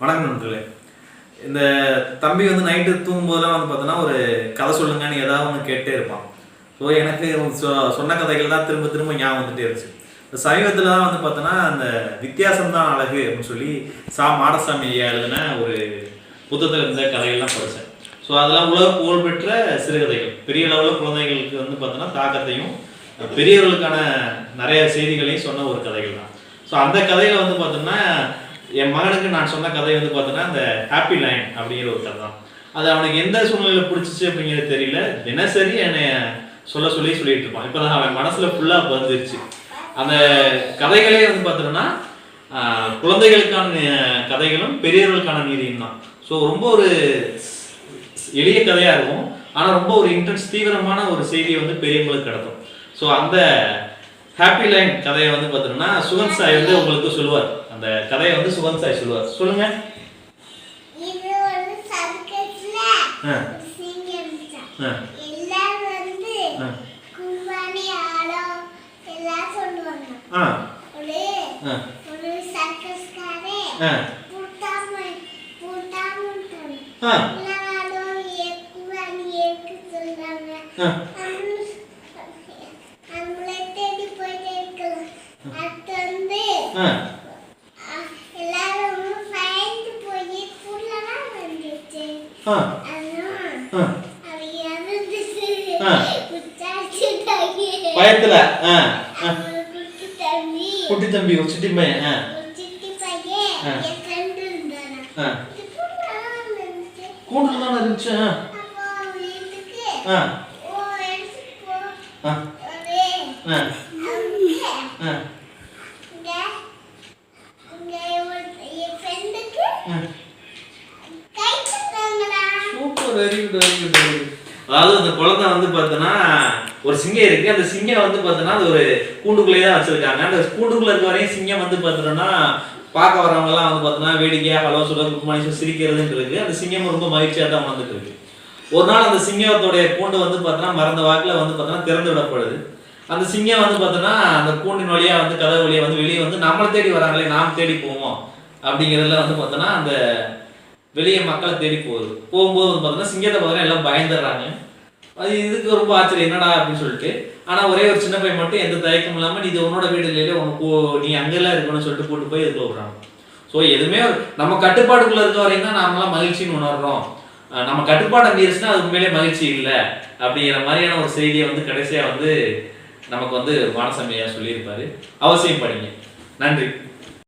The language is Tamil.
வணக்கம் நண்பர்களே. இந்த தம்பி வந்து நைட்டு தூங்கும்போதெல்லாம் வந்து பார்த்தோன்னா ஒரு கதை சொல்லுங்கன்னு ஏதாவது ஒன்று கேட்டே இருப்பான். ஸோ எனக்கு சொன்ன கதைகள் தான் திரும்ப திரும்ப ஞாபகம் வந்துட்டே இருந்துச்சு. இந்த சமீபத்தில் தான் வந்து பார்த்தோன்னா அந்த வித்தியாசம்தான் அழகு அப்படின்னு சொல்லி மாடசாமி ஐயா எழுதின ஒரு புத்தகத்தில் இருந்த கதைகள்லாம் படித்தேன். ஸோ அதெல்லாம் உலக புகழ்பெற்ற சிறுகதைகள், பெரிய அளவில் குழந்தைகளுக்கு வந்து பார்த்தோன்னா தாக்கத்தையும் பெரியவர்களுக்கான நிறைய செய்திகளையும் சொன்ன ஒரு கதைகள் தான். ஸோ அந்த கதையில் வந்து பார்த்தோம்னா என் மகனுக்கு நான் சொன்ன கதை வந்து பார்த்தோன்னா அந்த ஹாப்பி லைன் அப்படிங்கிற ஒரு கதை தான். அது அவனுக்கு எந்த சூழ்நிலையில் பிடிச்சிச்சு அப்படிங்கிறது தெரியல, தினசரி என்னை சொல்லிட்டு இருப்பான். இப்போ தான் அவன் மனசில் ஃபுல்லாக வந்துருச்சு. அந்த கதைகளே வந்து பார்த்தோன்னா குழந்தைகளுக்கான கதைகளும் பெரியவர்களுக்கான நீதியும் தான். ஸோ ரொம்ப ஒரு எளிய கதையாக இருக்கும், ஆனால் ரொம்ப ஒரு இன்ட்ரெஸ்ட் தீவிரமான ஒரு செய்தியை வந்து பெரியவங்களுக்கு கிடக்கும். ஸோ அந்த ஹாப்பி லைன் கதையை வந்து பார்த்தோம்னா சுகன் சாய் வந்து உங்களுக்கு சொல்லுவார். அந்த கதையை வந்து சுகன் சாய் சொல்லுவார். சொல்லுங்க. இது ஒரு சர்க்கஸ்ல சிங்கம் எல்லாரும் வந்து குர்பானி ஆடம் எல்லாம் சொல்லுவாங்க. ஒரு சர்க்கஸ்காரே புட்டாம எல்லாரும் குர்பானி ஏற்க சொல்றாங்க. நம்மளை தேடி போயிட்டே இருக்கலாம். அது வந்து பயத்துல குட்டி தம்பி ஒரு சிட்டி பையன் கூண்டுல தான் இருந்துச்சு. அதாவது அந்த குழந்தை வந்து பார்த்தோன்னா ஒரு சிங்கம் இருக்கு. அந்த சிங்கம் வந்து பார்த்தோன்னா அது ஒரு கூண்டுக்குள்ளேயே தான் வச்சிருக்காங்க. அந்த கூண்டுக்குள்ள இருக்க வரையும் சிங்கம் வந்து பார்த்தோன்னா பார்க்க வரவங்க எல்லாம் வந்து பார்த்தோன்னா வேடிக்கையா ஹலோ சொல்ல குட் மார்னிங் சிரிக்கிறதுன்னு இருக்கு. அந்த சிங்கம் ரொம்ப மகிழ்ச்சியாக தான் வந்துட்டு இருக்கு. ஒரு நாள் அந்த சிங்கத்தோடைய கூண்டு வந்து பார்த்தோன்னா மறந்த வாக்கில் வந்து பார்த்தோன்னா திறந்து விடப்படுது. அந்த சிங்கம் வந்து பார்த்தோன்னா அந்த கூண்டின் வழியா வந்து கதவு வழியா வந்து வெளியே வந்து நம்மளை தேடி வராங்களே, நாம் தேடி போவோம் அப்படிங்கிறதுல வந்து பார்த்தோன்னா அந்த வெளியே மக்களை தேடி போகும்போது வந்து பார்த்தோன்னா சிங்கத்தை பார்த்தோன்னா எல்லாம் பயந்துடுறாங்க. அது இதுக்கு ரொம்ப ஆச்சரியம் என்னடா அப்படின்னு சொல்லிட்டு. ஆனால் ஒரே ஒரு சின்ன பையன் மட்டும் எந்த தயக்கம் இல்லாமல் நீ இது உன்னோட வீடு இல்லையே, உனக்கு நீ அங்கெல்லாம் இருக்கணும்னு சொல்லிட்டு கூட்டு போய் இதுக்கு விடுறாங்க. ஸோ எதுவுமே நம்ம கட்டுப்பாடுக்குள்ள இருக்க வரையும் தான் நாமெல்லாம் மகிழ்ச்சின்னு உணர்றோம். நம்ம கட்டுப்பாடை மீறிச்சுன்னா அது உண்மையிலே மகிழ்ச்சி இல்லை அப்படிங்கிற மாதிரியான ஒரு செய்தியை வந்து கடைசியாக வந்து நமக்கு வந்து மாடசாமி ஐயா சொல்லியிருப்பாரு. அவசியம் படிங்க. நன்றி.